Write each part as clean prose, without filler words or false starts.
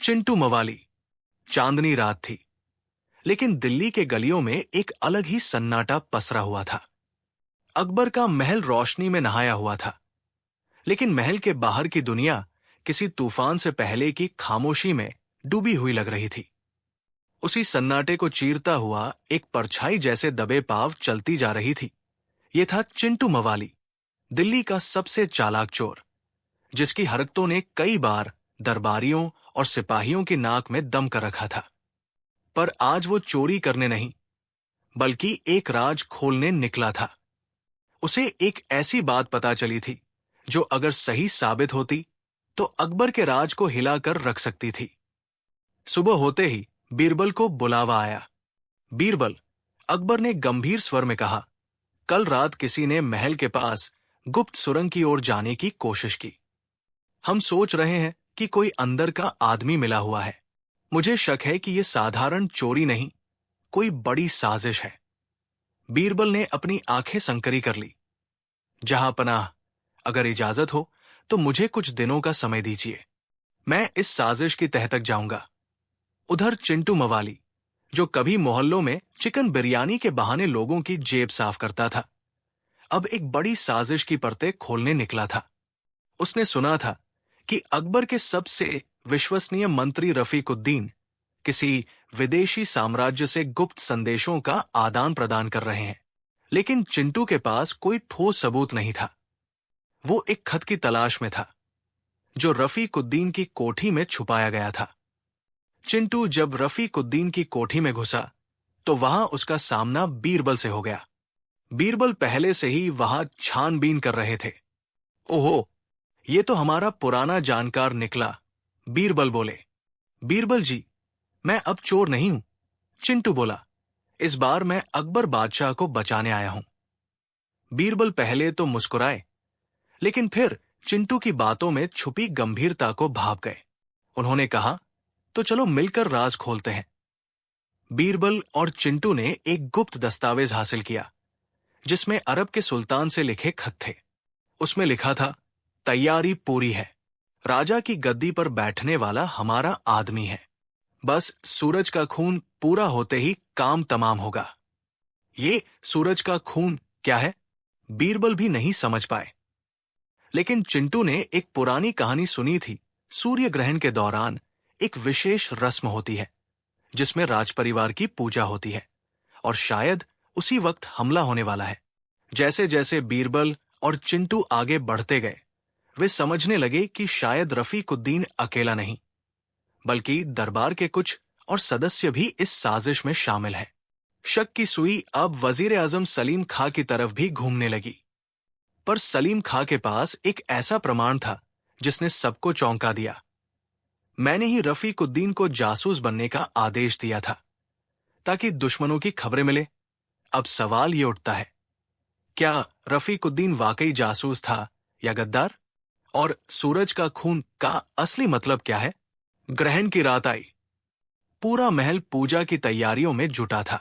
चिंटू मवाली। चांदनी रात थी, लेकिन दिल्ली के गलियों में एक अलग ही सन्नाटा पसरा हुआ था। अकबर का महल रोशनी में नहाया हुआ था, लेकिन महल के बाहर की दुनिया किसी तूफान से पहले की खामोशी में डूबी हुई लग रही थी। उसी सन्नाटे को चीरता हुआ एक परछाई जैसे दबे पांव चलती जा रही थी। ये था चिंटू मवाली, दिल्ली का सबसे चालाक चोर, जिसकी हरकतों ने कई बार दरबारियों और सिपाहियों की नाक में दम कर रखा था। पर आज वो चोरी करने नहीं, बल्कि एक राज खोलने निकला था। उसे एक ऐसी बात पता चली थी जो अगर सही साबित होती तो अकबर के राज को हिलाकर रख सकती थी। सुबह होते ही बीरबल को बुलावा आया। बीरबल, अकबर ने गंभीर स्वर में कहा, कल रात किसी ने महल के पास गुप्त सुरंग की ओर जाने की कोशिश की। हम सोच रहे हैं कि कोई अंदर का आदमी मिला हुआ है। मुझे शक है कि यह साधारण चोरी नहीं, कोई बड़ी साजिश है। बीरबल ने अपनी आंखें संकरी कर ली। जहां पनाह, अगर इजाजत हो तो मुझे कुछ दिनों का समय दीजिए। मैं इस साजिश की तह तक जाऊंगा। उधर चिंटू मवाली, जो कभी मोहल्लों में चिकन बिरयानी के बहाने लोगों की जेब साफ करता था, अब एक बड़ी साजिश की परतें खोलने निकला था। उसने सुना था कि अकबर के सबसे विश्वसनीय मंत्री रफीकुद्दीन किसी विदेशी साम्राज्य से गुप्त संदेशों का आदान प्रदान कर रहे हैं, लेकिन चिंटू के पास कोई ठोस सबूत नहीं था। वो एक खत की तलाश में था, जो रफीकुद्दीन की कोठी में छुपाया गया था। चिंटू जब रफीकुद्दीन की कोठी में घुसा तो वहां उसका सामना बीरबल से हो गया। बीरबल पहले से ही वहां छानबीन कर रहे थे। ओहो, ये तो हमारा पुराना जानकार निकला, बीरबल बोले। बीरबल जी, मैं अब चोर नहीं हूं, चिंटू बोला। इस बार मैं अकबर बादशाह को बचाने आया हूं। बीरबल पहले तो मुस्कुराए, लेकिन फिर चिंटू की बातों में छुपी गंभीरता को भाप गए। उन्होंने कहा, तो चलो मिलकर राज खोलते हैं। बीरबल और चिंटू ने एक गुप्त दस्तावेज हासिल किया, जिसमें अरब के सुल्तान से लिखे खत थे। उसमें लिखा था, तैयारी पूरी है, राजा की गद्दी पर बैठने वाला हमारा आदमी है, बस सूरज का खून पूरा होते ही काम तमाम होगा। ये सूरज का खून क्या है, बीरबल भी नहीं समझ पाए। लेकिन चिंटू ने एक पुरानी कहानी सुनी थी। सूर्य ग्रहण के दौरान एक विशेष रस्म होती है, जिसमें राजपरिवार की पूजा होती है, और शायद उसी वक्त हमला होने वाला है। जैसे जैसे बीरबल और चिंटू आगे बढ़ते गए, वे समझने लगे कि शायद रफीकुद्दीन अकेला नहीं, बल्कि दरबार के कुछ और सदस्य भी इस साजिश में शामिल हैं। शक की सुई अब वजीर आजम सलीम खां की तरफ भी घूमने लगी। पर सलीम खां के पास एक ऐसा प्रमाण था जिसने सबको चौंका दिया। मैंने ही रफीकुद्दीन को जासूस बनने का आदेश दिया था, ताकि दुश्मनों की खबरें मिले। अब सवाल ये उठता है, क्या रफीकुद्दीन वाकई जासूस था या गद्दार? और सूरज का खून का असली मतलब क्या है? ग्रहण की रात आई। पूरा महल पूजा की तैयारियों में जुटा था।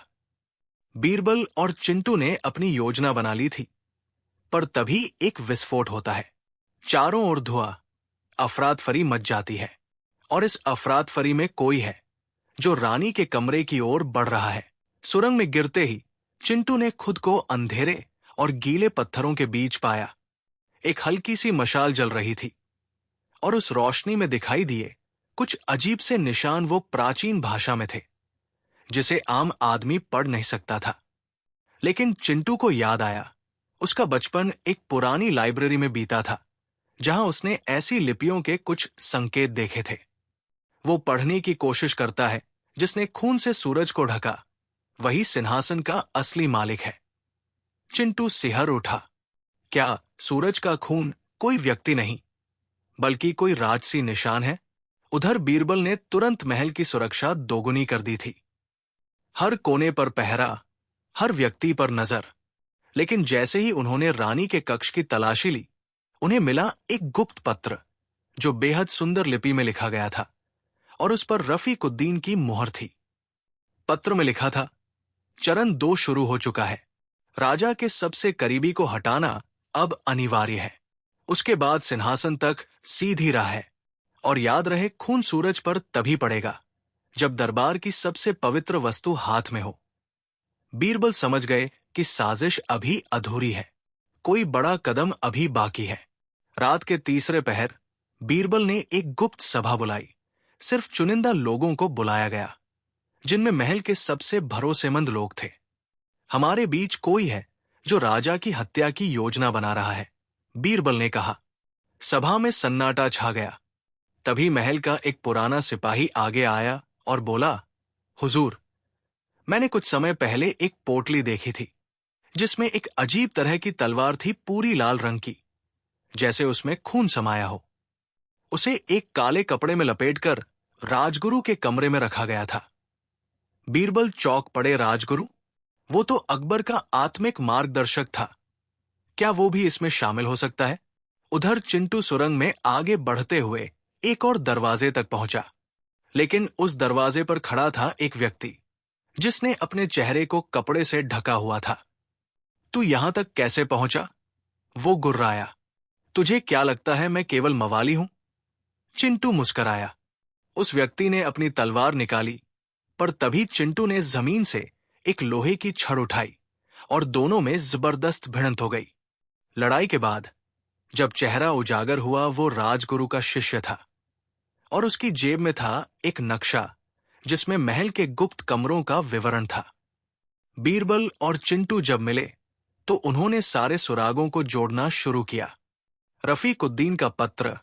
बीरबल और चिंटू ने अपनी योजना बना ली थी, पर तभी एक विस्फोट होता है। चारों ओर धुआं, अफरात फरी मच जाती है, और इस अफरात फरी में कोई है जो रानी के कमरे की ओर बढ़ रहा है। सुरंग में गिरते ही चिंटू ने खुद को अंधेरे और गीले पत्थरों के बीच पाया। एक हल्की सी मशाल जल रही थी, और उस रोशनी में दिखाई दिए कुछ अजीब से निशान। वो प्राचीन भाषा में थे, जिसे आम आदमी पढ़ नहीं सकता था। लेकिन चिंटू को याद आया, उसका बचपन एक पुरानी लाइब्रेरी में बीता था, जहां उसने ऐसी लिपियों के कुछ संकेत देखे थे। वो पढ़ने की कोशिश करता है, जिसने खून से सूरज को ढका, वही सिंहासन का असली मालिक है। चिंटू सिहर उठा। क्या सूरज का खून कोई व्यक्ति नहीं, बल्कि कोई राजसी निशान है? उधर बीरबल ने तुरंत महल की सुरक्षा दोगुनी कर दी थी। हर कोने पर पहरा, हर व्यक्ति पर नजर। लेकिन जैसे ही उन्होंने रानी के कक्ष की तलाशी ली, उन्हें मिला एक गुप्त पत्र, जो बेहद सुंदर लिपि में लिखा गया था, और उस पर रफीकुद्दीन की मुहर थी। पत्र में लिखा था, चरण 2 शुरू हो चुका है। राजा के सबसे करीबी को हटाना अब अनिवार्य है। उसके बाद सिंहासन तक सीधी राह है, और याद रहे, खून सूरज पर तभी पड़ेगा जब दरबार की सबसे पवित्र वस्तु हाथ में हो। बीरबल समझ गए कि साजिश अभी अधूरी है, कोई बड़ा कदम अभी बाकी है। रात के तीसरे पहर बीरबल ने एक गुप्त सभा बुलाई। सिर्फ चुनिंदा लोगों को बुलाया गया, जिनमें महल के सबसे भरोसेमंद लोग थे। हमारे बीच कोई है जो राजा की हत्या की योजना बना रहा है, बीरबल ने कहा। सभा में सन्नाटा छा गया। तभी महल का एक पुराना सिपाही आगे आया और बोला, हुजूर, मैंने कुछ समय पहले एक पोटली देखी थी जिसमें एक अजीब तरह की तलवार थी, पूरी लाल रंग की, जैसे उसमें खून समाया हो। उसे एक काले कपड़े में लपेटकर राजगुरु के कमरे में रखा गया था। बीरबल चौंक पड़े। राजगुरु? वो तो अकबर का आत्मिक मार्गदर्शक था। क्या वो भी इसमें शामिल हो सकता है? उधर चिंटू सुरंग में आगे बढ़ते हुए एक और दरवाजे तक पहुंचा, लेकिन उस दरवाजे पर खड़ा था एक व्यक्ति जिसने अपने चेहरे को कपड़े से ढका हुआ था। तू यहां तक कैसे पहुंचा? वो गुर्राया। तुझे क्या लगता है मैं केवल मवाली हूं? चिंटू मुस्कराया। उस व्यक्ति ने अपनी तलवार निकाली, पर तभी चिंटू ने जमीन से एक लोहे की छड़ उठाई और दोनों में जबरदस्त भिड़ंत हो गई। लड़ाई के बाद जब चेहरा उजागर हुआ, वो राजगुरु का शिष्य था और उसकी जेब में था एक नक्शा जिसमें महल के गुप्त कमरों का विवरण था। बीरबल और चिंटू जब मिले तो उन्होंने सारे सुरागों को जोड़ना शुरू किया। रफीकुद्दीन का पत्र,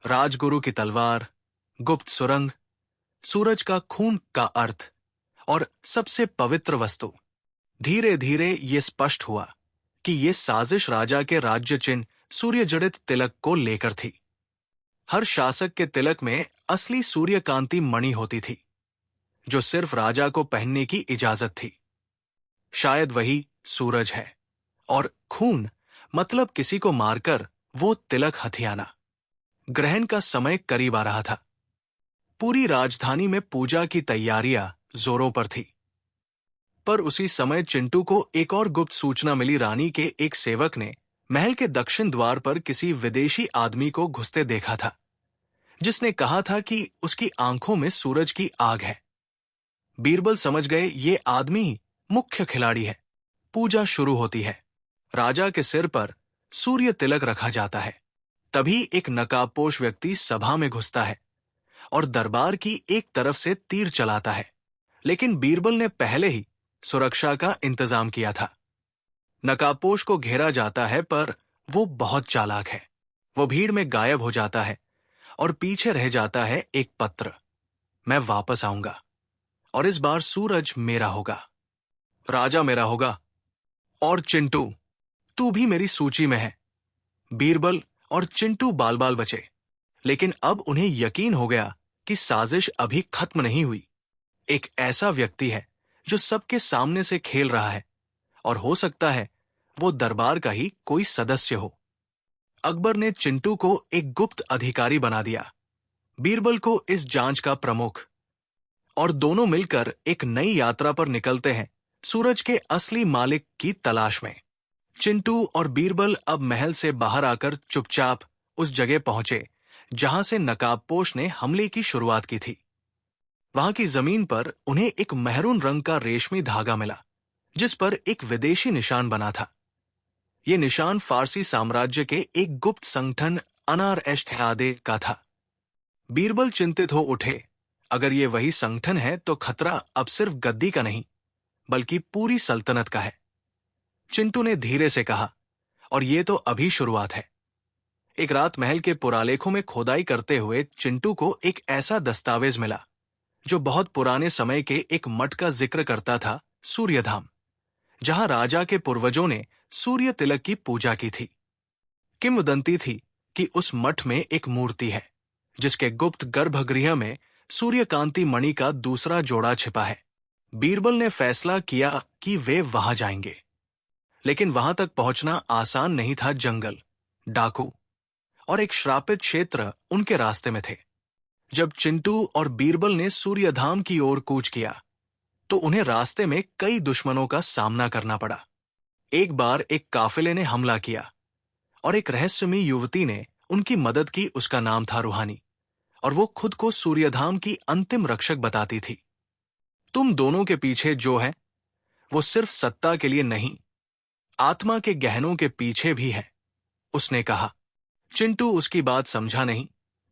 राजगुरु की तलवार, गुप्त सुरंग, सूरज का खून का अर्थ और सबसे पवित्र वस्तु। धीरे धीरे ये स्पष्ट हुआ कि ये साजिश राजा के राज्य चिन्ह सूर्य जड़ित तिलक को लेकर थी। हर शासक के तिलक में असली सूर्यकांति मणि होती थी, जो सिर्फ राजा को पहनने की इजाजत थी। शायद वही सूरज है, और खून मतलब किसी को मारकर वो तिलक हथियाना। ग्रहण का समय करीब आ रहा था। पूरी राजधानी में पूजा की तैयारियां जोरों पर थी। पर उसी समय चिंटू को एक और गुप्त सूचना मिली। रानी के एक सेवक ने महल के दक्षिण द्वार पर किसी विदेशी आदमी को घुसते देखा था, जिसने कहा था कि उसकी आंखों में सूरज की आग है। बीरबल समझ गए, ये आदमी ही मुख्य खिलाड़ी है। पूजा शुरू होती है। राजा के सिर पर सूर्य तिलक रखा जाता है। तभी एक नकाबपोश व्यक्ति सभा में घुसता है और दरबार की एक तरफ से तीर चलाता है, लेकिन बीरबल ने पहले ही सुरक्षा का इंतजाम किया था। नकाबपोश को घेरा जाता है, पर वो बहुत चालाक है। वो भीड़ में गायब हो जाता है और पीछे रह जाता है एक पत्र, मैं वापस आऊंगा और इस बार सूरज मेरा होगा, राजा मेरा होगा, और चिंटू तू भी मेरी सूची में है। बीरबल और चिंटू बाल बाल बचे, लेकिन अब उन्हें यकीन हो गया कि साजिश अभी खत्म नहीं हुई। एक ऐसा व्यक्ति है जो सबके सामने से खेल रहा है, और हो सकता है वो दरबार का ही कोई सदस्य हो। अकबर ने चिंटू को एक गुप्त अधिकारी बना दिया, बीरबल को इस जांच का प्रमुख, और दोनों मिलकर एक नई यात्रा पर निकलते हैं, सूरज के असली मालिक की तलाश में। चिंटू और बीरबल अब महल से बाहर आकर चुपचाप उस जगह पहुंचे जहां से नकाबपोश ने हमले की शुरुआत की थी। वहां की जमीन पर उन्हें एक मेहरून रंग का रेशमी धागा मिला, जिस पर एक विदेशी निशान बना था। ये निशान फारसी साम्राज्य के एक गुप्त संगठन अनार-एश्त-ए-आदे का था। बीरबल चिंतित हो उठे, अगर ये वही संगठन है तो खतरा अब सिर्फ गद्दी का नहीं, बल्कि पूरी सल्तनत का है। चिंटू ने धीरे से कहा, और ये तो अभी शुरुआत है। एक रात महल के पुरालेखों में खोदाई करते हुए चिंटू को एक ऐसा दस्तावेज मिला जो बहुत पुराने समय के एक मठ का जिक्र करता था, सूर्यधाम, जहां राजा के पूर्वजों ने सूर्य तिलक की पूजा की थी। किंवदंती थी कि उस मठ में एक मूर्ति है जिसके गुप्त गर्भगृह में सूर्यकांति मणि का दूसरा जोड़ा छिपा है। बीरबल ने फैसला किया कि वे वहां जाएंगे, लेकिन वहां तक पहुंचना आसान नहीं था। जंगल, डाकू और एक श्रापित क्षेत्र उनके रास्ते में थे। जब चिंटू और बीरबल ने सूर्यधाम की ओर कूच किया तो उन्हें रास्ते में कई दुश्मनों का सामना करना पड़ा। एक बार एक काफिले ने हमला किया और एक रहस्यमयी युवती ने उनकी मदद की। उसका नाम था रूहानी, और वो खुद को सूर्यधाम की अंतिम रक्षक बताती थी। तुम दोनों के पीछे जो है वो सिर्फ सत्ता के लिए नहीं, आत्मा के गहनों के पीछे भी है, उसने कहा। चिंटू उसकी बात समझा नहीं,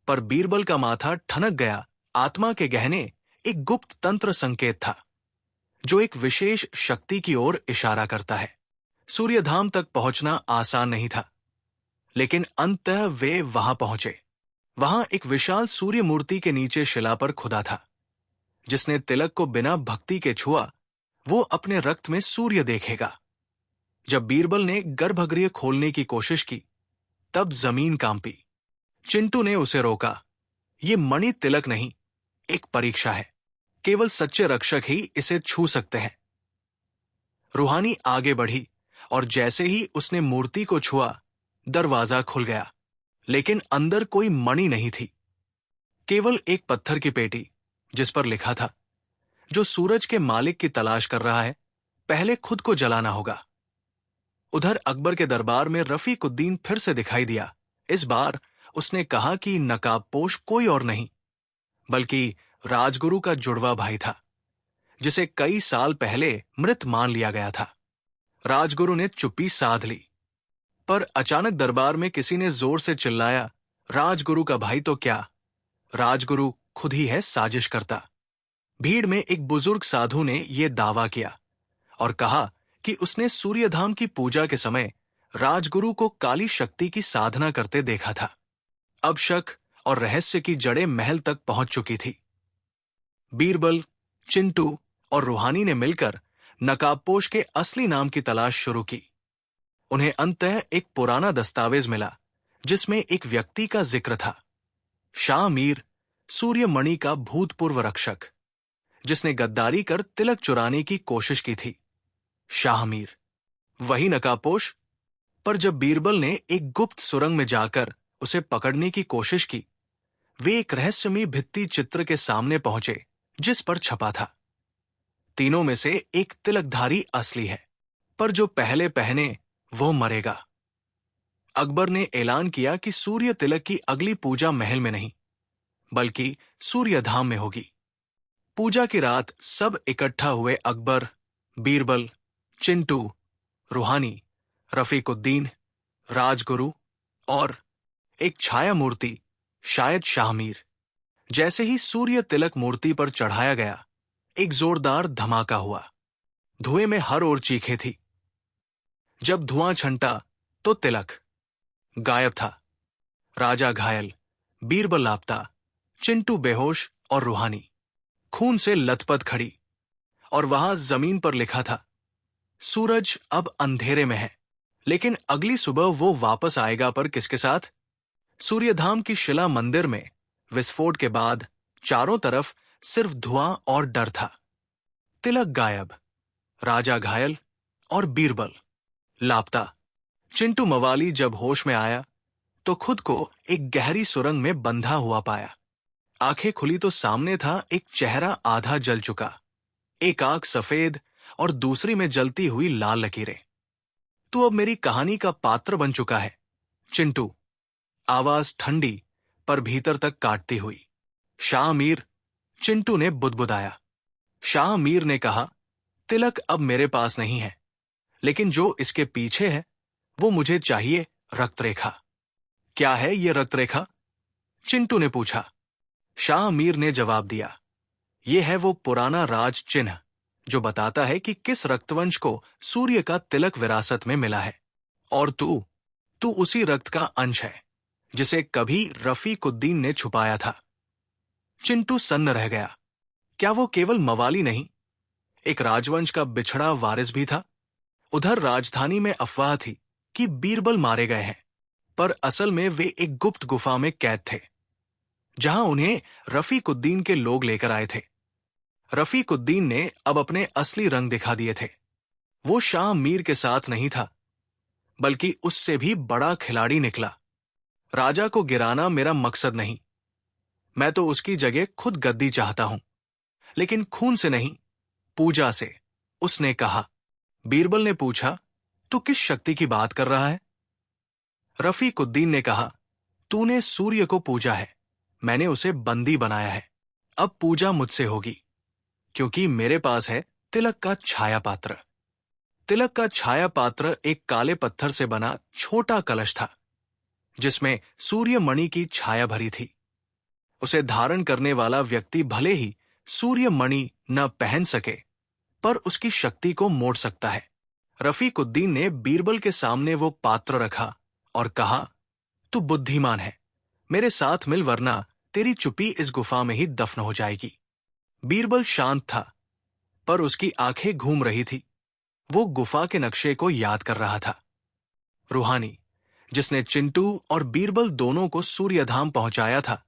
पर बीरबल का माथा ठनक गया। आत्मा के गहने एक गुप्त तंत्र संकेत था जो एक विशेष शक्ति की ओर इशारा करता है। सूर्यधाम तक पहुंचना आसान नहीं था, लेकिन अंततः वे वहां पहुंचे। वहां एक विशाल सूर्य मूर्ति के नीचे शिला पर खुदा था। जिसने तिलक को बिना भक्ति के छुआ, वो अपने रक्त में सूर्य देखेगा। जब बीरबल ने गर्भगृह खोलने की कोशिश की, तब जमीन कांपी। चिंटू ने उसे रोका। ये मणि तिलक नहीं, एक परीक्षा है। केवल सच्चे रक्षक ही इसे छू सकते हैं। रूहानी आगे बढ़ी और जैसे ही उसने मूर्ति को छुआ, दरवाजा खुल गया। लेकिन अंदर कोई मणि नहीं थी, केवल एक पत्थर की पेटी जिस पर लिखा था, जो सूरज के मालिक की तलाश कर रहा है, पहले खुद को जलाना होगा। उधर अकबर के दरबार में रफीकुद्दीन फिर से दिखाई दिया। इस बार उसने कहा कि नकाबपोश कोई और नहीं, बल्कि राजगुरु का जुड़वा भाई था, जिसे कई साल पहले मृत मान लिया गया था। राजगुरु ने चुप्पी साध ली, पर अचानक दरबार में किसी ने जोर से चिल्लाया, राजगुरु का भाई तो क्या, राजगुरु खुद ही है साजिश करता। भीड़ में एक बुजुर्ग साधु ने यह दावा किया और कहा कि उसने सूर्यधाम की पूजा के समय राजगुरु को काली शक्ति की साधना करते देखा था। अब शक और रहस्य की जड़ें महल तक पहुंच चुकी थी। बीरबल, चिंटू और रूहानी ने मिलकर नकाबपोश के असली नाम की तलाश शुरू की। उन्हें अंततः एक पुराना दस्तावेज मिला जिसमें एक व्यक्ति का जिक्र था, शाह मीर, सूर्यमणि का भूतपूर्व रक्षक, जिसने गद्दारी कर तिलक चुराने की कोशिश की थी। शाह मीर, वही नकाबपोश। पर जब बीरबल ने एक गुप्त सुरंग में जाकर उसे पकड़ने की कोशिश की, वे एक रहस्यमयी भित्ति चित्र के सामने पहुंचे जिस पर छपा था, तीनों में से एक तिलकधारी असली है, पर जो पहले पहने वो मरेगा। अकबर ने ऐलान किया कि सूर्य तिलक की अगली पूजा महल में नहीं, बल्कि सूर्यधाम में होगी। पूजा की रात सब इकट्ठा हुए। अकबर, बीरबल, चिंटू, रूहानी, रफीकुद्दीन, राजगुरु और एक छाया मूर्ति, शायद शाहमीर। जैसे ही सूर्य तिलक मूर्ति पर चढ़ाया गया, एक जोरदार धमाका हुआ। धुएं में हर ओर चीखें थी। जब धुआं छंटा तो तिलक गायब था। राजा घायल, बीरबल लापता, चिंटू बेहोश और रूहानी खून से लथपथ खड़ी। और वहां जमीन पर लिखा था, सूरज अब अंधेरे में है, लेकिन अगली सुबह वो वापस आएगा। पर किसके साथ? सूर्यधाम की शिला मंदिर में विस्फोट के बाद चारों तरफ सिर्फ धुआं और डर था। तिलक गायब, राजा घायल और बीरबल लापता। चिंटू मवाली जब होश में आया तो खुद को एक गहरी सुरंग में बंधा हुआ पाया। आंखें खुली तो सामने था एक चेहरा आधा जल चुका, एक आंख सफेद और दूसरी में जलती हुई लाल लकीरें। तू अब मेरी कहानी का पात्र बन चुका है, चिंटू। आवाज ठंडी पर भीतर तक काटती हुई। शाह मीर, चिंटू ने बुदबुदाया। शाह मीर ने कहा, तिलक अब मेरे पास नहीं है, लेकिन जो इसके पीछे है वो मुझे चाहिए, रक्तरेखा। क्या है ये रक्तरेखा? चिंटू ने पूछा। शाह मीर ने जवाब दिया, ये है वो पुराना राज चिन्ह जो बताता है कि किस रक्तवंश को सूर्य का तिलक विरासत में मिला है। और तू उसी रक्त का अंश है जिसे कभी रफीकुद्दीन ने छुपाया था। चिंटू सन्न रह गया। क्या वो केवल मवाली नहीं, एक राजवंश का बिछड़ा वारिस भी था? उधर राजधानी में अफवाह थी कि बीरबल मारे गए हैं, पर असल में वे एक गुप्त गुफा में कैद थे, जहां उन्हें रफीकुद्दीन के लोग लेकर आए थे। रफीकुद्दीन ने अब अपने असली रंग दिखा दिए थे। वो शाह मीर के साथ नहीं था, बल्कि उससे भी बड़ा खिलाड़ी निकला। राजा को गिराना मेरा मकसद नहीं, मैं तो उसकी जगह खुद गद्दी चाहता हूं, लेकिन खून से नहीं, पूजा से, उसने कहा। बीरबल ने पूछा, तू किस शक्ति की बात कर रहा है? रफीकुद्दीन ने कहा, तूने सूर्य को पूजा है, मैंने उसे बंदी बनाया है। अब पूजा मुझसे होगी, क्योंकि मेरे पास है तिलक का छाया पात्र। तिलक का छाया पात्र एक काले पत्थर से बना छोटा कलश था, जिसमें सूर्यमणि की छाया भरी थी। उसे धारण करने वाला व्यक्ति भले ही सूर्यमणि न पहन सके, पर उसकी शक्ति को मोड़ सकता है। रफीकुद्दीन ने बीरबल के सामने वो पात्र रखा और कहा, तू बुद्धिमान है, मेरे साथ मिल, वरना तेरी चुप्पी इस गुफा में ही दफन हो जाएगी। बीरबल शांत था, पर उसकी आंखें घूम रही थी। वो गुफा के नक्शे को याद कर रहा था। रूहानी, जिसने चिंटू और बीरबल दोनों को सूर्यधाम पहुंचाया था,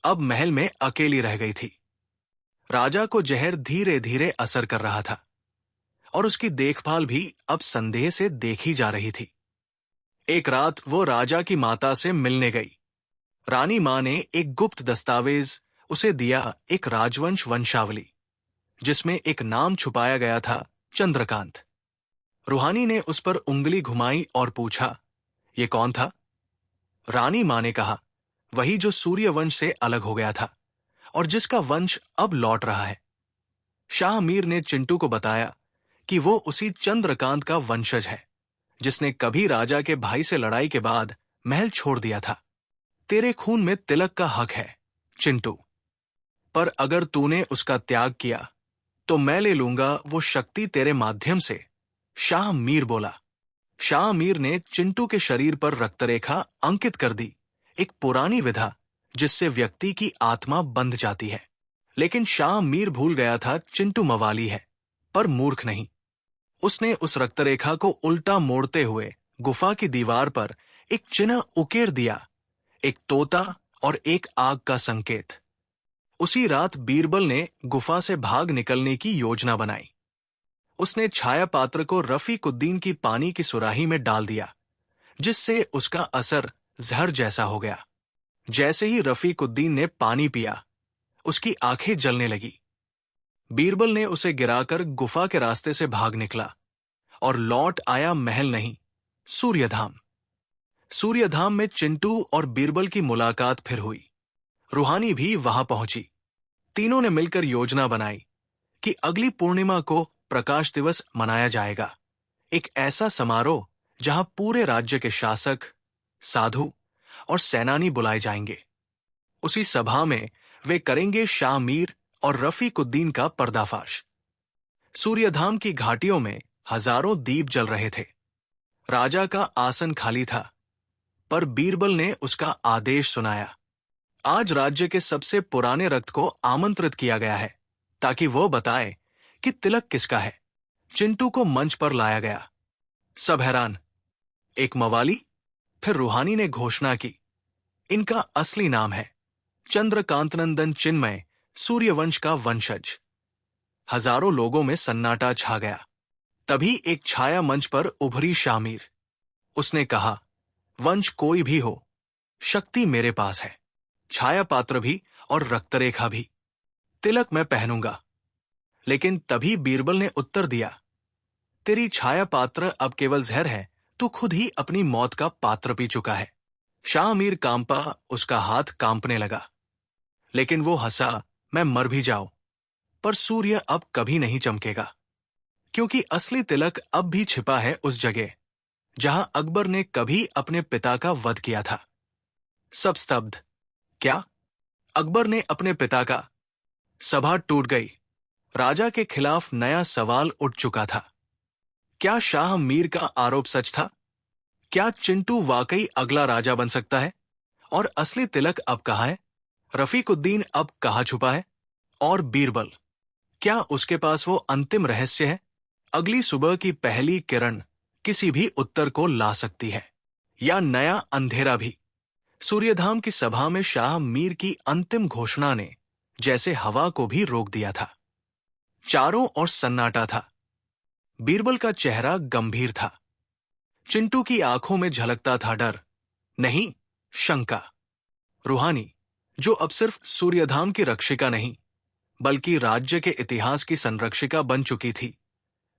अब महल में अकेली रह गई थी। राजा को जहर धीरे धीरे असर कर रहा था, और उसकी देखभाल भी अब संदेह से देखी जा रही थी। एक रात वो राजा की माता से मिलने गई। रानी मां ने एक गुप्त दस्तावेज उसे दिया, एक राजवंश वंशावली, जिसमें एक नाम छुपाया गया था, चंद्रकांत। रूहानी ने उस पर उंगली घुमाई और पूछा, ये कौन था? रानी मां ने कहा, वही जो सूर्यवंश से अलग हो गया था और जिसका वंश अब लौट रहा है। शाह मीर ने चिंटू को बताया कि वो उसी चंद्रकांत का वंशज है, जिसने कभी राजा के भाई से लड़ाई के बाद महल छोड़ दिया था। तेरे खून में तिलक का हक है, चिंटू, पर अगर तूने उसका त्याग किया तो मैं ले लूंगा वो शक्ति तेरे माध्यम से, शाह मीर बोला। शाह मीर ने चिंटू के शरीर पर रक्तरेखा अंकित कर दी, एक पुरानी विधा जिससे व्यक्ति की आत्मा बंध जाती है। लेकिन शाह मीर भूल गया था चिंटू मवाली है, पर मूर्ख नहीं। उसने उस रक्तरेखा को उल्टा मोड़ते हुए गुफा की दीवार पर एक चिन्ह उकेर दिया, एक तोता और एक आग का संकेत। उसी रात बीरबल ने गुफा से भाग निकलने की योजना बनाई। उसने छाया पात्र को रफीकुद्दीन की पानी की सुराही में डाल दिया, जिससे उसका असर जहर जैसा हो गया। जैसे ही रफीकुद्दीन ने पानी पिया, उसकी आंखें जलने लगी। बीरबल ने उसे गिराकर गुफा के रास्ते से भाग निकला और लौट आया महल नहीं, सूर्यधाम। सूर्यधाम में चिंटू और बीरबल की मुलाकात फिर हुई। रूहानी भी वहां पहुंची। तीनों ने मिलकर योजना बनाई कि अगली पूर्णिमा को प्रकाश दिवस मनाया जाएगा, एक ऐसा समारोह जहां पूरे राज्य के शासक, साधु और सेनानी बुलाए जाएंगे। उसी सभा में वे करेंगे शाह मीर और रफीकुद्दीन का पर्दाफाश। सूर्यधाम की घाटियों में हजारों दीप जल रहे थे। राजा का आसन खाली था, पर बीरबल ने उसका आदेश सुनाया। आज राज्य के सबसे पुराने रक्त को आमंत्रित किया गया है, ताकि वो बताए कि तिलक किसका है। चिंटू को मंच पर लाया गया। सब हैरान। एक मवाली? फिर रूहानी ने घोषणा की, इनका असली नाम है चंद्रकांतनंदन चिन्मय, सूर्यवंश का वंशज। हजारों लोगों में सन्नाटा छा गया। तभी एक छाया मंच पर उभरी शामीर। उसने कहा, वंश कोई भी हो, शक्ति मेरे पास है, छाया पात्र भी और रक्तरेखा भी। तिलक मैं पहनूंगा। लेकिन तभी बीरबल ने उत्तर दिया, तेरी छाया पात्र अब केवल जहर है, तू खुद ही अपनी मौत का पात्र पी चुका है। शाह मीर कांपा, उसका हाथ कांपने लगा। लेकिन वो हंसा, मैं मर भी जाऊं, पर सूर्य अब कभी नहीं चमकेगा, क्योंकि असली तिलक अब भी छिपा है उस जगह जहां अकबर ने कभी अपने पिता का वध किया था। सब स्तब्ध। क्या? अकबर ने अपने पिता का? सभा टूट गई। राजा के खिलाफ नया सवाल उठ चुका था। क्या शाह मीर का आरोप सच था? क्या चिंटू वाकई अगला राजा बन सकता है? और असली तिलक अब कहाँ है? रफीकुद्दीन अब कहाँ छुपा है? और बीरबल, क्या उसके पास वो अंतिम रहस्य है? अगली सुबह की पहली किरण किसी भी उत्तर को ला सकती है, या नया अंधेरा भी। सूर्यधाम की सभा में शाह मीर की अंतिम घोषणा ने जैसे हवा को भी रोक दिया था। चारों ओर सन्नाटा था। बीरबल का चेहरा गंभीर था। चिंटू की आंखों में झलकता था डर, नहीं, शंका। रूहानी, जो अब सिर्फ सूर्यधाम की रक्षिका नहीं, बल्कि राज्य के इतिहास की संरक्षिका बन चुकी थी,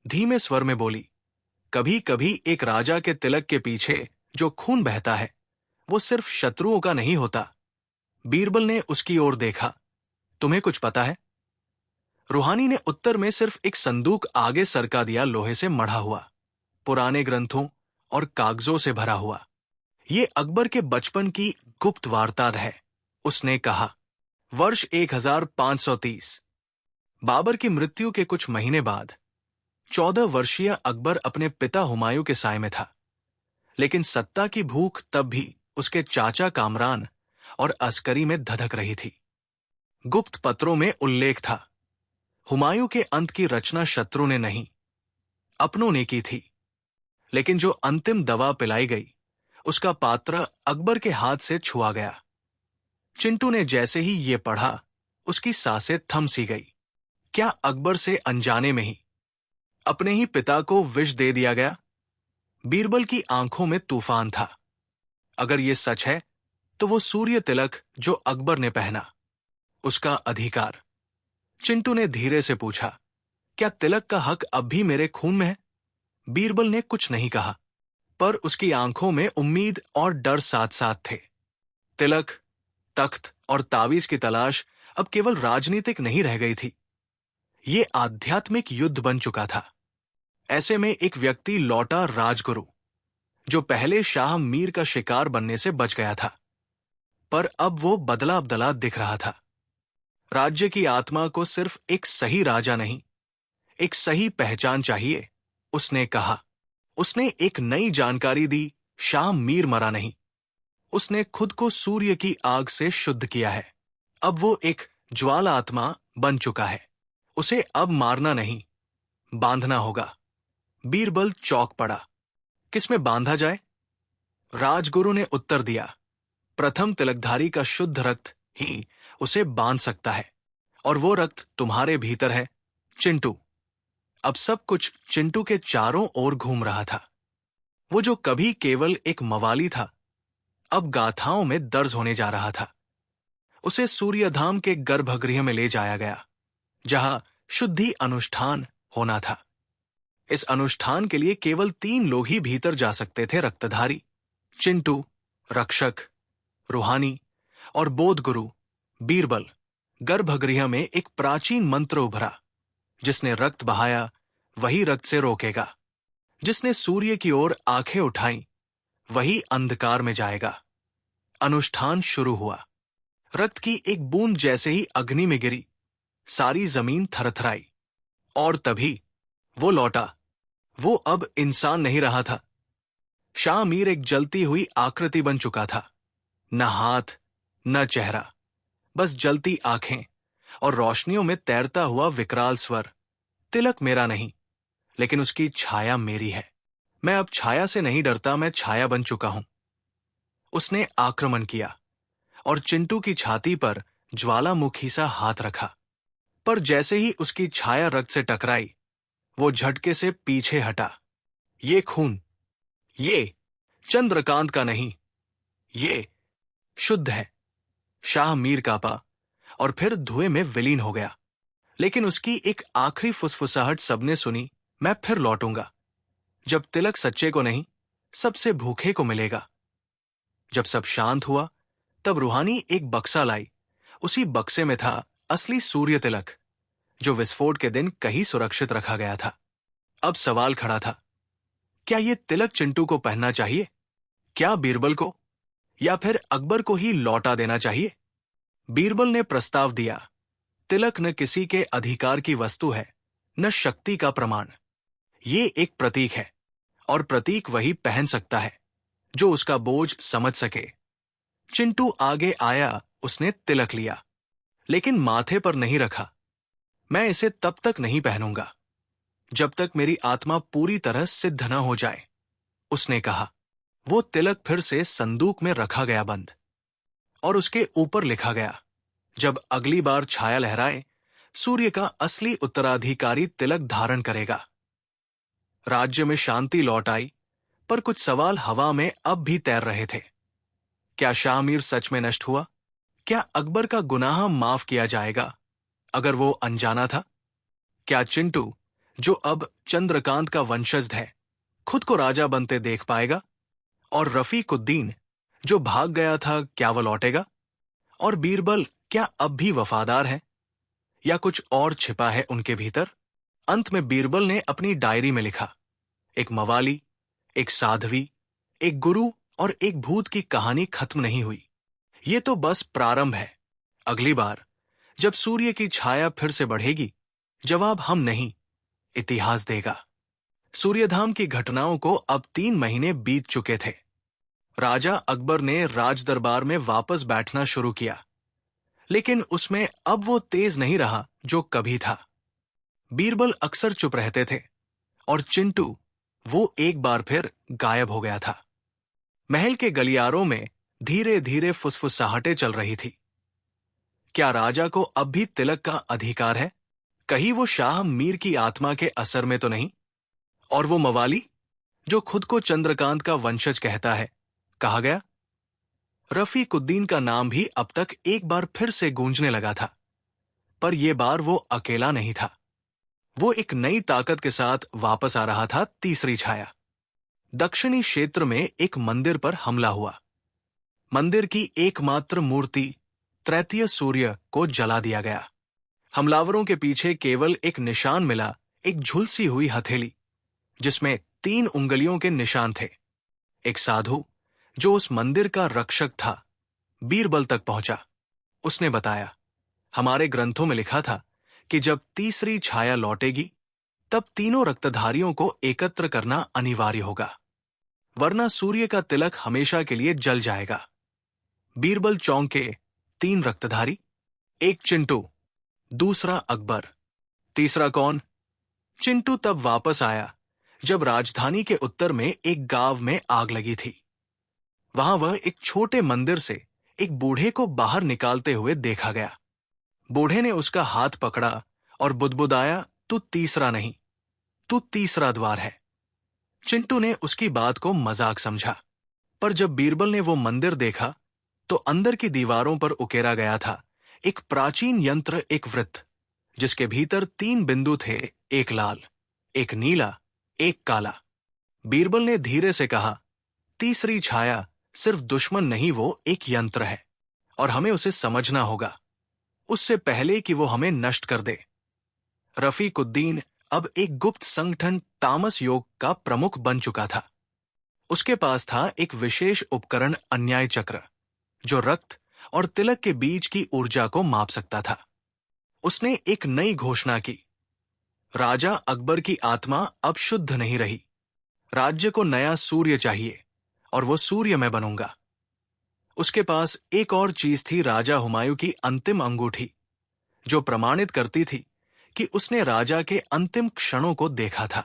धीमे स्वर में बोली, कभी कभी एक राजा के तिलक के पीछे जो खून बहता है, वो सिर्फ शत्रुओं का नहीं होता, बीरबल ने उसकी ओर देखा। तुम्हें कुछ पता है? रूहानी ने उत्तर में सिर्फ एक संदूक आगे सरका दिया, लोहे से मढ़ा हुआ, पुराने ग्रंथों और कागजों से भरा हुआ। ये अकबर के बचपन की गुप्त वार्ताद है, उसने कहा। वर्ष 1530। बाबर की मृत्यु के कुछ महीने बाद 14 वर्षीय अकबर अपने पिता हुमायूं के साए में था। लेकिन सत्ता की भूख तब भी उसके चाचा कामरान और अस्करी में धधक रही थी। गुप्त पत्रों में उल्लेख था, हुमायूं के अंत की रचना शत्रु ने नहीं, अपनों ने की थी। लेकिन जो अंतिम दवा पिलाई गई, उसका पात्र अकबर के हाथ से छुआ गया। चिंटू ने जैसे ही ये पढ़ा, उसकी सांसें थम सी गई। क्या अकबर से अनजाने में ही अपने ही पिता को विष दे दिया गया? बीरबल की आंखों में तूफान था। अगर ये सच है, तो वो सूर्य तिलक जो अकबर ने पहना, उसका अधिकार। चिंटू ने धीरे से पूछा, क्या तिलक का हक अब भी मेरे खून में है? बीरबल ने कुछ नहीं कहा, पर उसकी आंखों में उम्मीद और डर साथ साथ थे। तिलक, तख्त और तावीज की तलाश अब केवल राजनीतिक नहीं रह गई थी, ये आध्यात्मिक युद्ध बन चुका था। ऐसे में एक व्यक्ति लौटा, राजगुरु, जो पहले शाह मीर का शिकार बनने से बच गया था, पर अब वो बदला बदला दिख रहा था। राज्य की आत्मा को सिर्फ एक सही राजा नहीं, एक सही पहचान चाहिए, उसने कहा। उसने एक नई जानकारी दी, शाह मीर मरा नहीं, उसने खुद को सूर्य की आग से शुद्ध किया है। अब वो एक ज्वाला आत्मा बन चुका है, उसे अब मारना नहीं, बांधना होगा। बीरबल चौंक पड़ा। किसमें बांधा जाए? राजगुरु ने उत्तर दिया, प्रथम तिलकधारी का शुद्ध रक्त ही उसे बांध सकता है, और वो रक्त तुम्हारे भीतर है, चिंटू। अब सब कुछ चिंटू के चारों ओर घूम रहा था। वो जो कभी केवल एक मवाली था, अब गाथाओं में दर्ज होने जा रहा था। उसे सूर्यधाम के गर्भगृह में ले जाया गया, जहां शुद्धि अनुष्ठान होना था। इस अनुष्ठान के लिए केवल 3 लोग ही भीतर जा सकते थे, रक्तधारी, चिंटू, रक्षक, रूहानी और बोध गुरु बीरबल। गर्भगृह में एक प्राचीन मंत्र उभरा, जिसने रक्त बहाया वही रक्त से रोकेगा, जिसने सूर्य की ओर आंखें उठाई वही अंधकार में जाएगा। अनुष्ठान शुरू हुआ। रक्त की एक बूंद जैसे ही अग्नि में गिरी, सारी जमीन थरथराई, और तभी वो लौटा। वो अब इंसान नहीं रहा था। शाह मीर एक जलती हुई आकृति बन चुका था। न हाथ, न चेहरा, बस जलती आंखें और रोशनियों में तैरता हुआ विकराल स्वर। तिलक मेरा नहीं, लेकिन उसकी छाया मेरी है। मैं अब छाया से नहीं डरता, मैं छाया बन चुका हूं। उसने आक्रमण किया और चिंटू की छाती पर ज्वालामुखी सा हाथ रखा, पर जैसे ही उसकी छाया रक्त से टकराई, वो झटके से पीछे हटा। ये खून, ये चंद्रकांत का नहीं, ये शुद्ध है। शाह मीर कांपा और फिर धुएं में विलीन हो गया। लेकिन उसकी एक आखिरी फुसफुसाहट सबने सुनी, मैं फिर लौटूंगा। जब तिलक सच्चे को नहीं, सबसे भूखे को मिलेगा। जब सब शांत हुआ, तब रूहानी एक बक्सा लाई। उसी बक्से में था असली सूर्य तिलक, जो विस्फोट के दिन कहीं सुरक्षित रखा गया था। अब सवाल खड़ा था, क्या यह तिलक चिंटू को पहनना चाहिए? क्या बीरबल को, या फिर अकबर को ही लौटा देना चाहिए? बीरबल ने प्रस्ताव दिया, तिलक न किसी के अधिकार की वस्तु है, न शक्ति का प्रमाण। ये एक प्रतीक है, और प्रतीक वही पहन सकता है जो उसका बोझ समझ सके। चिंटू आगे आया, उसने तिलक लिया, लेकिन माथे पर नहीं रखा। मैं इसे तब तक नहीं पहनूंगा जब तक मेरी आत्मा पूरी तरह सिद्ध न हो जाए, उसने कहा। वो तिलक फिर से संदूक में रखा गया बंद, और उसके ऊपर लिखा गया, जब अगली बार छाया लहराए, सूर्य का असली उत्तराधिकारी तिलक धारण करेगा। राज्य में शांति लौट आई, पर कुछ सवाल हवा में अब भी तैर रहे थे। क्या शाह मीर सच में नष्ट हुआ? क्या अकबर का गुनाह माफ किया जाएगा अगर वो अनजाना था? क्या चिंटू, जो अब चंद्रकांत का वंशज है, खुद को राजा बनते देख पाएगा? और रफीकुद्दीन, जो भाग गया था, क्या वो लौटेगा? और बीरबल क्या अब भी वफादार है या कुछ और छिपा है उनके भीतर? अंत में बीरबल ने अपनी डायरी में लिखा, एक मवाली, एक साध्वी, एक गुरु और एक भूत की कहानी खत्म नहीं हुई। ये तो बस प्रारंभ है। अगली बार जब सूर्य की छाया फिर से बढ़ेगी, जवाब हम नहीं, इतिहास देगा। सूर्यधाम की घटनाओं को अब 3 महीने बीत चुके थे। राजा अकबर ने राज दरबार में वापस बैठना शुरू किया, लेकिन उसमें अब वो तेज नहीं रहा जो कभी था। बीरबल अक्सर चुप रहते थे और चिंटू, वो एक बार फिर गायब हो गया था। महल के गलियारों में धीरे धीरे फुसफुसाहटें चल रही थी। क्या राजा को अब भी तिलक का अधिकार है? कहीं वो शाह मीर की आत्मा के असर में तो नहीं? और वो मवाली जो खुद को चंद्रकांत का वंशज कहता है, कहा गया? रफीकुद्दीन का नाम भी अब तक एक बार फिर से गूंजने लगा था, पर यह बार वो अकेला नहीं था। वो एक नई ताकत के साथ वापस आ रहा था। तीसरी छाया। दक्षिणी क्षेत्र में एक मंदिर पर हमला हुआ। मंदिर की एकमात्र मूर्ति तृतीय सूर्य को जला दिया गया। हमलावरों के पीछे केवल एक निशान मिला, एक झुलसी हुई हथेली जिसमें 3 उंगलियों के निशान थे। एक साधु जो उस मंदिर का रक्षक था, बीरबल तक पहुंचा। उसने बताया, हमारे ग्रंथों में लिखा था कि जब तीसरी छाया लौटेगी, तब तीनों रक्तधारियों को एकत्र करना अनिवार्य होगा, वरना सूर्य का तिलक हमेशा के लिए जल जाएगा। बीरबल चौंके। 3 रक्तधारी? एक चिंटू, दूसरा अकबर, तीसरा कौन? चिंटू तब वापस आया जब राजधानी के उत्तर में एक गांव में आग लगी थी। वहां वह एक छोटे मंदिर से एक बूढ़े को बाहर निकालते हुए देखा गया। बूढ़े ने उसका हाथ पकड़ा और बुदबुदाया, तू तीसरा नहीं, तू तीसरा द्वार है। चिंटू ने उसकी बात को मजाक समझा, पर जब बीरबल ने वो मंदिर देखा तो अंदर की दीवारों पर उकेरा गया था एक प्राचीन यंत्र, एक वृत्त जिसके भीतर 3 बिंदु थे, एक लाल, एक नीला, एक काला। बीरबल ने धीरे से कहा, तीसरी छाया सिर्फ दुश्मन नहीं, वो एक यंत्र है और हमें उसे समझना होगा, उससे पहले कि वो हमें नष्ट कर दे। रफीकुद्दीन अब एक गुप्त संगठन तामस योग का प्रमुख बन चुका था। उसके पास था एक विशेष उपकरण, अन्याय चक्र, जो रक्त और तिलक के बीच की ऊर्जा को माप सकता था। उसने एक नई घोषणा की, राजा अकबर की आत्मा अब शुद्ध नहीं रही। राज्य को नया सूर्य चाहिए और वो सूर्य मैं बनूंगा। उसके पास एक और चीज थी, राजा हुमायूं की अंतिम अंगूठी, जो प्रमाणित करती थी कि उसने राजा के अंतिम क्षणों को देखा था।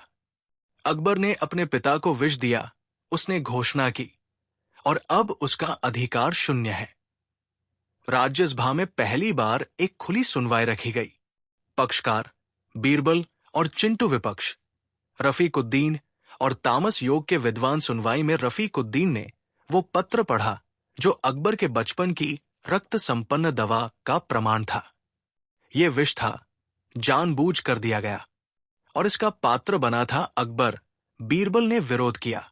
अकबर ने अपने पिता को विष दिया, उसने घोषणा की, और अब उसका अधिकार शून्य है। राज्यसभा में पहली बार एक खुली सुनवाई रखी गई। पक्षकार बीरबल और चिंटू विपक्ष। रफीकुद्दीन और तामस योग के विद्वान। सुनवाई में रफीकुद्दीन ने वो पत्र पढ़ा जो अकबर के बचपन की रक्त संपन्न दवा का प्रमाण था। ये विष था, जानबूझ कर दिया गया, और इसका पात्र बना था अकबर। बीरबल ने विरोध किया,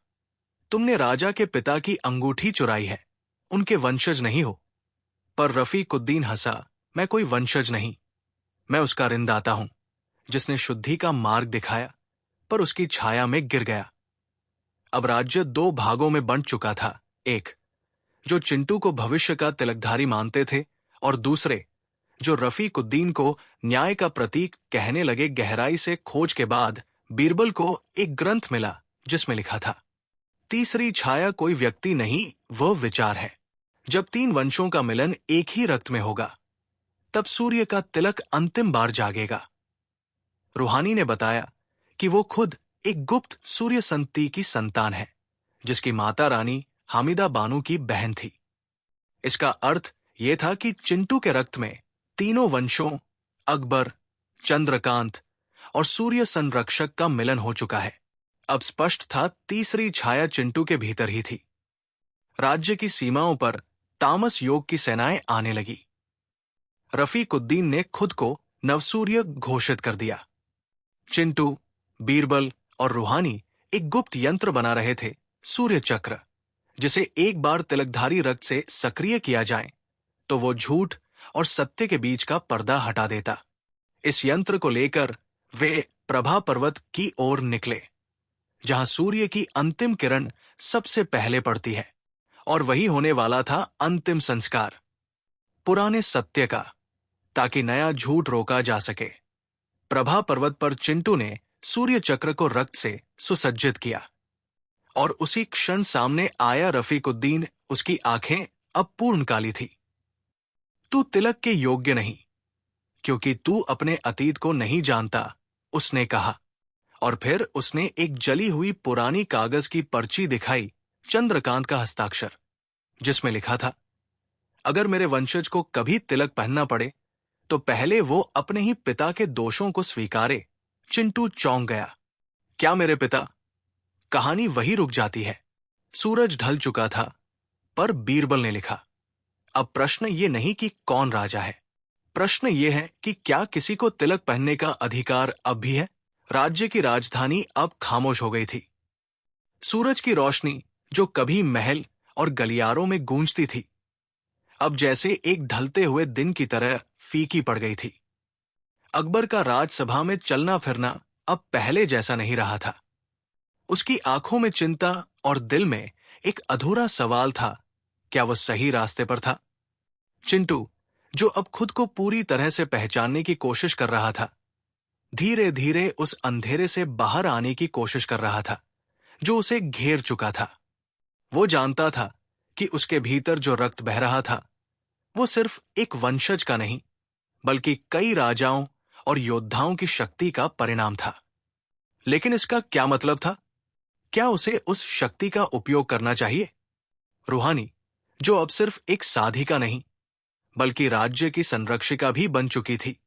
तुमने राजा के पिता की अंगूठी चुराई है, उनके वंशज नहीं हो। पर रफीकुद्दीन हंसा, मैं कोई वंशज नहीं, मैं उसका ऋणदाता हूं, जिसने शुद्धि का मार्ग दिखाया पर उसकी छाया में गिर गया। अब राज्य 2 भागों में बंट चुका था, एक जो चिंटू को भविष्य का तिलकधारी मानते थे, और दूसरे जो रफीकुद्दीन को न्याय का प्रतीक कहने लगे। गहराई से खोज के बाद बीरबल को एक ग्रंथ मिला जिसमें लिखा था, तीसरी छाया कोई व्यक्ति नहीं, वह विचार है। जब 3 वंशों का मिलन एक ही रक्त में होगा, तब सूर्य का तिलक अंतिम बार जागेगा। रूहानी ने बताया कि वो खुद एक गुप्त सूर्य संतति की संतान है, जिसकी माता रानी हामिदा बानो की बहन थी। इसका अर्थ यह था कि चिंटू के रक्त में तीनों वंशों, अकबर, चंद्रकांत और सूर्य संरक्षक का मिलन हो चुका है। अब स्पष्ट था, तीसरी छाया चिंटू के भीतर ही थी। राज्य की सीमाओं पर तामस योग की सेनाएं आने लगी। रफीकुद्दीन ने खुद को नवसूर्य घोषित कर दिया। चिंटू, बीरबल और रूहानी एक गुप्त यंत्र बना रहे थे, सूर्य चक्र, जिसे एक बार तिलकधारी रक्त से सक्रिय किया जाए तो वो झूठ और सत्य के बीच का पर्दा हटा देता। इस यंत्र को लेकर वे प्रभा पर्वत की ओर निकले, जहां सूर्य की अंतिम किरण सबसे पहले पड़ती है, और वही होने वाला था अंतिम संस्कार पुराने सत्य का, ताकि नया झूठ रोका जा सके। प्रभा पर्वत पर चिंटू ने सूर्य चक्र को रक्त से सुसज्जित किया, और उसी क्षण सामने आया रफीकुद्दीन। उसकी आंखें अब पूर्ण काली थी। तू तिलक के योग्य नहीं, क्योंकि तू अपने अतीत को नहीं जानता, उसने कहा। और फिर उसने एक जली हुई पुरानी कागज की पर्ची दिखाई, चंद्रकांत का हस्ताक्षर, जिसमें लिखा था, अगर मेरे वंशज को कभी तिलक पहनना पड़े तो पहले वो अपने ही पिता के दोषों को स्वीकारे। चिंटू चौंक गया। क्या मेरे पिता? कहानी वही रुक जाती है। सूरज ढल चुका था, पर बीरबल ने लिखा, अब प्रश्न ये नहीं कि कौन राजा है, प्रश्न ये है कि क्या किसी को तिलक पहनने का अधिकार अब भी है। राज्य की राजधानी अब खामोश हो गई थी। सूरज की रोशनी, जो कभी महल और गलियारों में गूंजती थी, अब जैसे एक ढलते हुए दिन की तरह फीकी पड़ गई थी। अकबर का राजसभा में चलना फिरना अब पहले जैसा नहीं रहा था। उसकी आंखों में चिंता और दिल में एक अधूरा सवाल था, क्या वो सही रास्ते पर था? चिंटू, जो अब खुद को पूरी तरह से पहचानने की कोशिश कर रहा था, धीरे धीरे उस अंधेरे से बाहर आने की कोशिश कर रहा था जो उसे घेर चुका था। वो जानता था कि उसके भीतर जो रक्त बह रहा था, वो सिर्फ एक वंशज का नहीं, बल्कि कई राजाओं और योद्धाओं की शक्ति का परिणाम था। लेकिन इसका क्या मतलब था? क्या उसे उस शक्ति का उपयोग करना चाहिए? रूहानी, जो अब सिर्फ एक साधिका नहीं, बल्कि राज्य की संरक्षिका भी बन चुकी थी,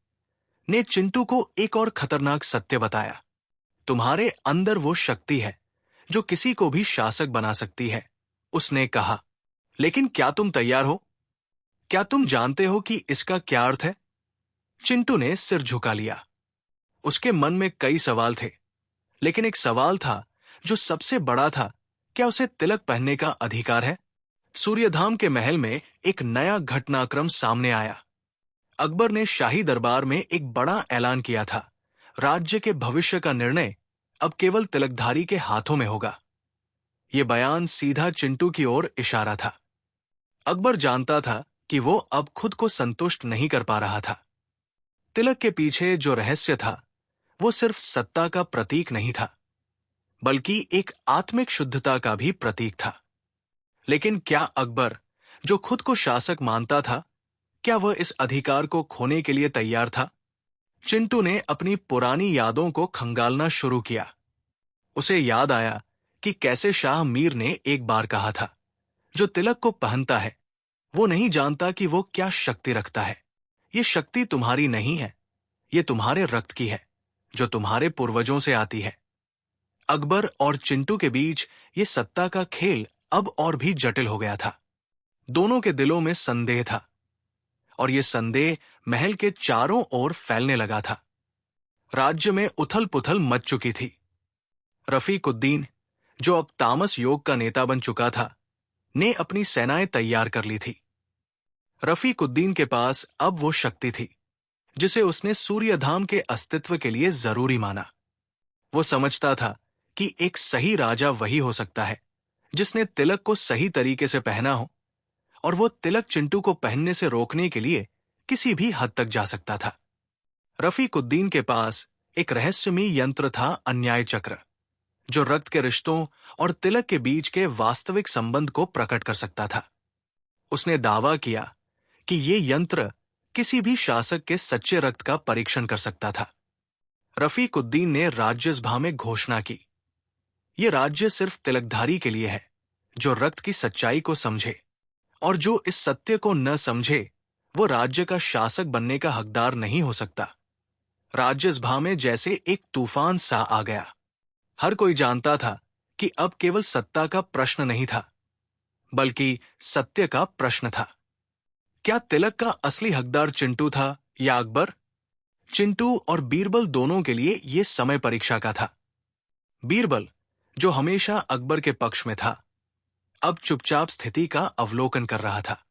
ने चिंटू को एक और खतरनाक सत्य बताया। तुम्हारे अंदर वो शक्ति है जो किसी को भी शासक बना सकती है, उसने कहा। लेकिन क्या तुम तैयार हो? क्या तुम जानते हो कि इसका क्या अर्थ है? चिंटू ने सिर झुका लिया। उसके मन में कई सवाल थे, लेकिन एक सवाल था जो सबसे बड़ा था, क्या उसे तिलक पहनने का अधिकार है? सूर्यधाम के महल में एक नया घटनाक्रम सामने आया। अकबर ने शाही दरबार में एक बड़ा ऐलान किया था, राज्य के भविष्य का निर्णय अब केवल तिलकधारी के हाथों में होगा। यह बयान सीधा चिंटू की ओर इशारा था। अकबर जानता था कि वो अब खुद को संतुष्ट नहीं कर पा रहा था। तिलक के पीछे जो रहस्य था, वो सिर्फ सत्ता का प्रतीक नहीं था, बल्कि एक आत्मिक शुद्धता का भी प्रतीक था। लेकिन क्या अकबर, जो खुद को शासक मानता था, क्या वह इस अधिकार को खोने के लिए तैयार था? चिंटू ने अपनी पुरानी यादों को खंगालना शुरू किया। उसे याद आया कि कैसे शाह मीर ने एक बार कहा था, जो तिलक को पहनता है वो नहीं जानता कि वो क्या शक्ति रखता है। ये शक्ति तुम्हारी नहीं है, ये तुम्हारे रक्त की है, जो तुम्हारे पूर्वजों से आती है। अकबर और चिंटू के बीच ये सत्ता का खेल अब और भी जटिल हो गया था। दोनों के दिलों में संदेह था, और ये संदेह महल के चारों ओर फैलने लगा था। राज्य में उथल पुथल मच चुकी थी। रफीकुद्दीन, जो अब तामस योग का नेता बन चुका था, ने अपनी सेनाएं तैयार कर ली थी। रफीकुद्दीन के पास अब वो शक्ति थी जिसे उसने सूर्यधाम के अस्तित्व के लिए जरूरी माना। वो समझता था कि एक सही राजा वही हो सकता है जिसने तिलक को सही तरीके से पहना हो, और वो तिलक चिंटू को पहनने से रोकने के लिए किसी भी हद तक जा सकता था। रफीकुद्दीन के पास एक रहस्यमयी यंत्र था, अन्याय चक्र, जो रक्त के रिश्तों और तिलक के बीच के वास्तविक संबंध को प्रकट कर सकता था। उसने दावा किया कि ये यंत्र किसी भी शासक के सच्चे रक्त का परीक्षण कर सकता था। रफीकुद्दीन ने राज्यसभा में घोषणा की, यह राज्य सिर्फ तिलकधारी के लिए है, जो रक्त की सच्चाई को समझे, और जो इस सत्य को न समझे वो राज्य का शासक बनने का हकदार नहीं हो सकता। राज्यसभा में जैसे एक तूफान सा आ गया। हर कोई जानता था कि अब केवल सत्ता का प्रश्न नहीं था, बल्कि सत्य का प्रश्न था। क्या तिलक का असली हकदार चिंटू था या अकबर? चिंटू और बीरबल दोनों के लिए यह समय परीक्षा का था। बीरबल, जो हमेशा अकबर के पक्ष में था, अब चुपचाप स्थिति का अवलोकन कर रहा था।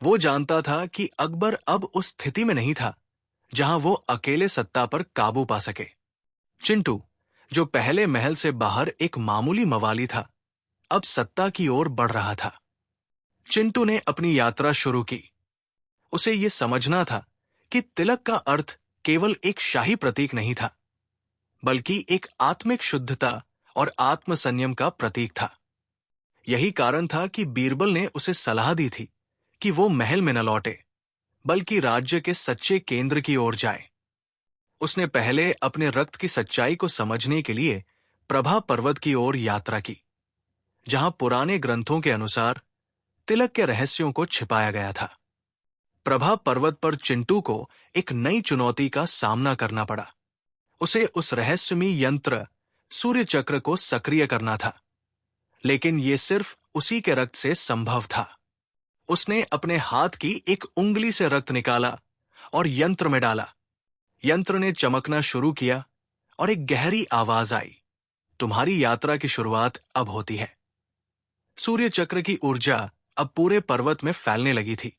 वो जानता था कि अकबर अब उस स्थिति में नहीं था जहां वो अकेले सत्ता पर काबू पा सके। चिंटू, जो पहले महल से बाहर एक मामूली मवाली था, अब सत्ता की ओर बढ़ रहा था। चिंटू ने अपनी यात्रा शुरू की। उसे यह समझना था कि तिलक का अर्थ केवल एक शाही प्रतीक नहीं था, बल्कि एक आत्मिक शुद्धता और आत्मसंयम का प्रतीक था। यही कारण था कि बीरबल ने उसे सलाह दी थी कि वो महल में न लौटे, बल्कि राज्य के सच्चे केंद्र की ओर जाए। उसने पहले अपने रक्त की सच्चाई को समझने के लिए प्रभा पर्वत की ओर यात्रा की, जहां पुराने ग्रंथों के अनुसार तिलक के रहस्यों को छिपाया गया था। प्रभा पर्वत पर चिंटू को एक नई चुनौती का सामना करना पड़ा। उसे उस रहस्यमयी यंत्र सूर्य चक्र को सक्रिय करना था, लेकिन यह सिर्फ उसी के रक्त से संभव था। उसने अपने हाथ की एक उंगली से रक्त निकाला और यंत्र में डाला। यंत्र ने चमकना शुरू किया और एक गहरी आवाज आई, तुम्हारी यात्रा की शुरुआत अब होती है। सूर्य चक्र की ऊर्जा अब पूरे पर्वत में फैलने लगी थी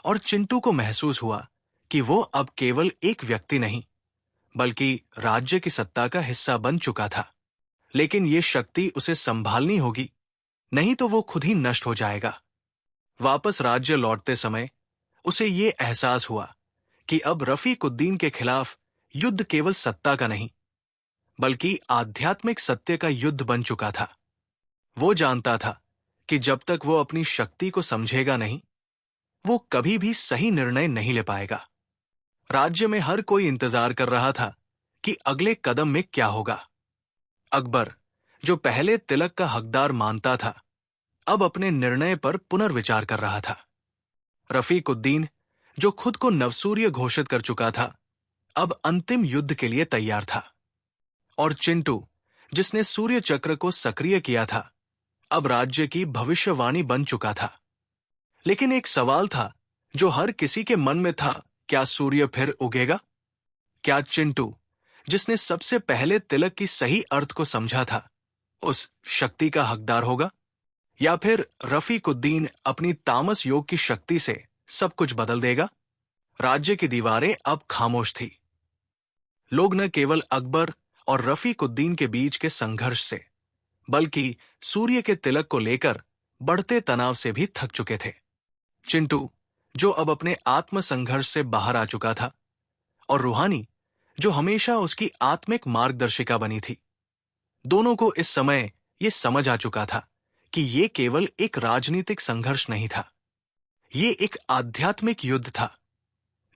और चिंटू को महसूस हुआ कि वो अब केवल एक व्यक्ति नहीं, बल्कि राज्य की सत्ता का हिस्सा बन चुका था। लेकिन ये शक्ति उसे संभालनी होगी, नहीं तो वो खुद ही नष्ट हो जाएगा। वापस राज्य लौटते समय उसे ये एहसास हुआ कि अब रफीकुद्दीन के खिलाफ युद्ध केवल सत्ता का नहीं, बल्कि आध्यात्मिक सत्य का युद्ध बन चुका था। वो जानता था कि जब तक वो अपनी शक्ति को समझेगा नहीं, वो कभी भी सही निर्णय नहीं ले पाएगा। राज्य में हर कोई इंतजार कर रहा था कि अगले कदम में क्या होगा। अकबर, जो पहले तिलक का हकदार मानता था, अब अपने निर्णय पर पुनर्विचार कर रहा था। रफीकुद्दीन, जो खुद को नवसूर्य घोषित कर चुका था, अब अंतिम युद्ध के लिए तैयार था। और चिंटू, जिसने सूर्य चक्र को सक्रिय किया था, अब राज्य की भविष्यवाणी बन चुका था। लेकिन एक सवाल था जो हर किसी के मन में था, क्या सूर्य फिर उगेगा? क्या चिंटू, जिसने सबसे पहले तिलक की सही अर्थ को समझा था, उस शक्ति का हकदार होगा? या फिर रफीकुद्दीन अपनी तामस योग की शक्ति से सब कुछ बदल देगा? राज्य की दीवारें अब खामोश थी। लोग न केवल अकबर और रफीकुद्दीन के बीच के संघर्ष से, बल्कि सूर्य के तिलक को लेकर बढ़ते तनाव से भी थक चुके थे। चिंटू, जो अब अपने आत्म संघर्ष से बाहर आ चुका था, और रूहानी, जो हमेशा उसकी आत्मिक मार्गदर्शिका बनी थी, दोनों को इस समय यह समझ आ चुका था कि यह केवल एक राजनीतिक संघर्ष नहीं था, ये एक आध्यात्मिक युद्ध था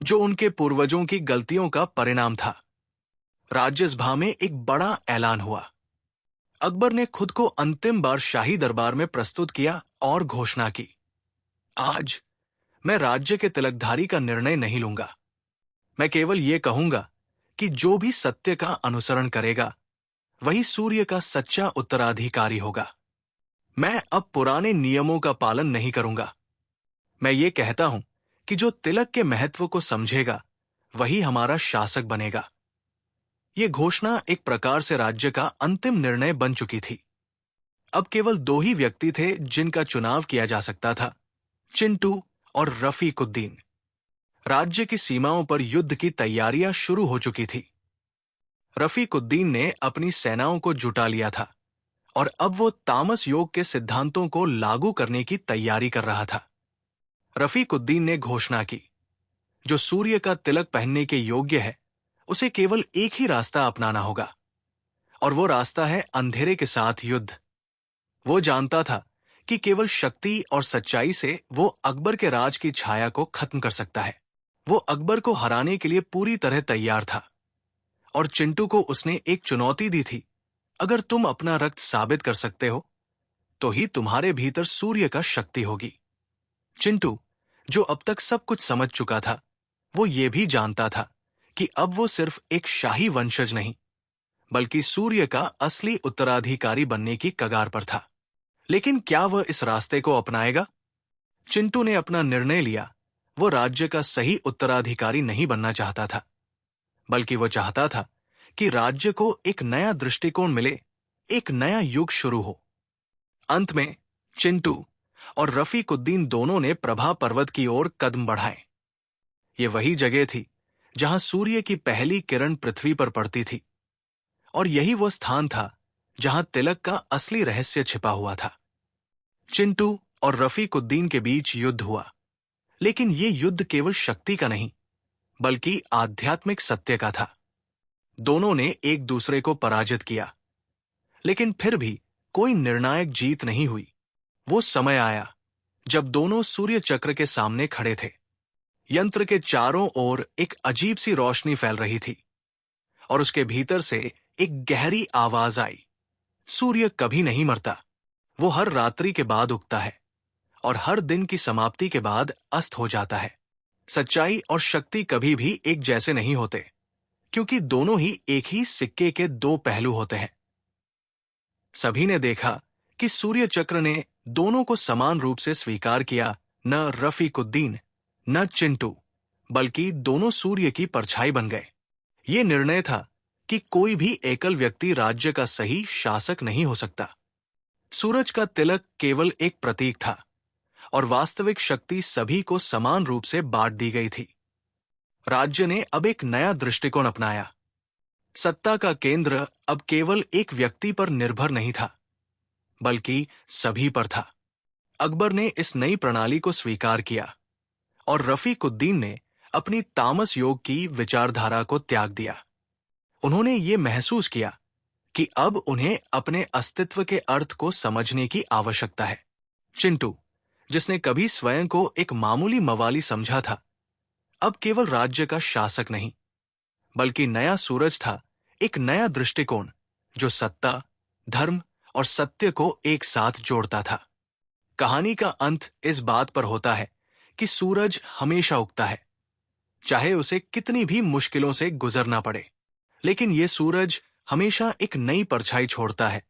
जो उनके पूर्वजों की गलतियों का परिणाम था। राज्यसभा में एक बड़ा ऐलान हुआ। अकबर ने खुद को अंतिम बार शाही दरबार में प्रस्तुत किया और घोषणा की, आज मैं राज्य के तिलकधारी का निर्णय नहीं लूंगा। मैं केवल यह कहूंगा कि जो भी सत्य का अनुसरण करेगा, वही सूर्य का सच्चा उत्तराधिकारी होगा। मैं अब पुराने नियमों का पालन नहीं करूंगा। मैं ये कहता हूं कि जो तिलक के महत्व को समझेगा, वही हमारा शासक बनेगा। यह घोषणा एक प्रकार से राज्य का अंतिम निर्णय बन चुकी थी। अब केवल दो ही व्यक्ति थे जिनका चुनाव किया जा सकता था, चिंटू और रफीकुद्दीन। राज्य की सीमाओं पर युद्ध की तैयारियां शुरू हो चुकी थी। रफीकुद्दीन ने अपनी सेनाओं को जुटा लिया था और अब वो तामस योग के सिद्धांतों को लागू करने की तैयारी कर रहा था। रफीकुद्दीन ने घोषणा की, जो सूर्य का तिलक पहनने के योग्य है, उसे केवल एक ही रास्ता अपनाना होगा, और वो रास्ता है अंधेरे के साथ युद्ध। वो जानता था कि केवल शक्ति और सच्चाई से वो अकबर के राज की छाया को खत्म कर सकता है। वो अकबर को हराने के लिए पूरी तरह तैयार था, और चिंटू को उसने एक चुनौती दी थी, अगर तुम अपना रक्त साबित कर सकते हो, तो ही तुम्हारे भीतर सूर्य का शक्ति होगी। चिंटू, जो अब तक सब कुछ समझ चुका था, वो ये भी जानता था कि अब वो सिर्फ एक शाही वंशज नहीं, बल्कि सूर्य का असली उत्तराधिकारी बनने की कगार पर था। लेकिन क्या वह इस रास्ते को अपनाएगा? चिंटू ने अपना निर्णय लिया। वो राज्य का सही उत्तराधिकारी नहीं बनना चाहता था, बल्कि वो चाहता था कि राज्य को एक नया दृष्टिकोण मिले, एक नया युग शुरू हो। अंत में चिंटू और रफीकुद्दीन दोनों ने प्रभा पर्वत की ओर कदम बढ़ाए। ये वही जगह थी जहां सूर्य की पहली किरण पृथ्वी पर पड़ती थी, और यही वो स्थान था जहां तिलक का असली रहस्य छिपा हुआ था। चिंटू और रफीकुद्दीन के बीच युद्ध हुआ, लेकिन ये युद्ध केवल शक्ति का नहीं, बल्कि आध्यात्मिक सत्य का था। दोनों ने एक दूसरे को पराजित किया, लेकिन फिर भी कोई निर्णायक जीत नहीं हुई। वो समय आया जब दोनों सूर्य चक्र के सामने खड़े थे। यंत्र के चारों ओर एक अजीब सी रोशनी फैल रही थी, और उसके भीतर से एक गहरी आवाज आई, सूर्य कभी नहीं मरता। वो हर रात्रि के बाद उगता है और हर दिन की समाप्ति के बाद अस्त हो जाता है। सच्चाई और शक्ति कभी भी एक जैसे नहीं होते, क्योंकि दोनों ही एक ही सिक्के के दो पहलू होते हैं। सभी ने देखा कि सूर्य चक्र ने दोनों को समान रूप से स्वीकार किया। न रफीकुद्दीन न चिंटू, बल्कि दोनों सूर्य की परछाई बन गए। ये निर्णय था कि कोई भी एकल व्यक्ति राज्य का सही शासक नहीं हो सकता। सूरज का तिलक केवल एक प्रतीक था, और वास्तविक शक्ति सभी को समान रूप से बांट दी गई थी। राज्य ने अब एक नया दृष्टिकोण अपनाया। सत्ता का केंद्र अब केवल एक व्यक्ति पर निर्भर नहीं था, बल्कि सभी पर था। अकबर ने इस नई प्रणाली को स्वीकार किया, और रफीकुद्दीन ने अपनी तामस योग की विचारधारा को त्याग दिया। उन्होंने ये महसूस किया कि अब उन्हें अपने अस्तित्व के अर्थ को समझने की आवश्यकता है। चिंटू, जिसने कभी स्वयं को एक मामूली मवाली समझा था, अब केवल राज्य का शासक नहीं, बल्कि नया सूरज था, एक नया दृष्टिकोण जो सत्ता, धर्म और सत्य को एक साथ जोड़ता था। कहानी का अंत इस बात पर होता है कि सूरज हमेशा उगता है, चाहे उसे कितनी भी मुश्किलों से गुजरना पड़े। लेकिन यह सूरज हमेशा एक नई परछाई छोड़ता है,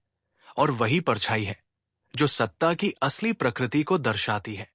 और वही परछाई है जो सत्ता की असली प्रकृति को दर्शाती है।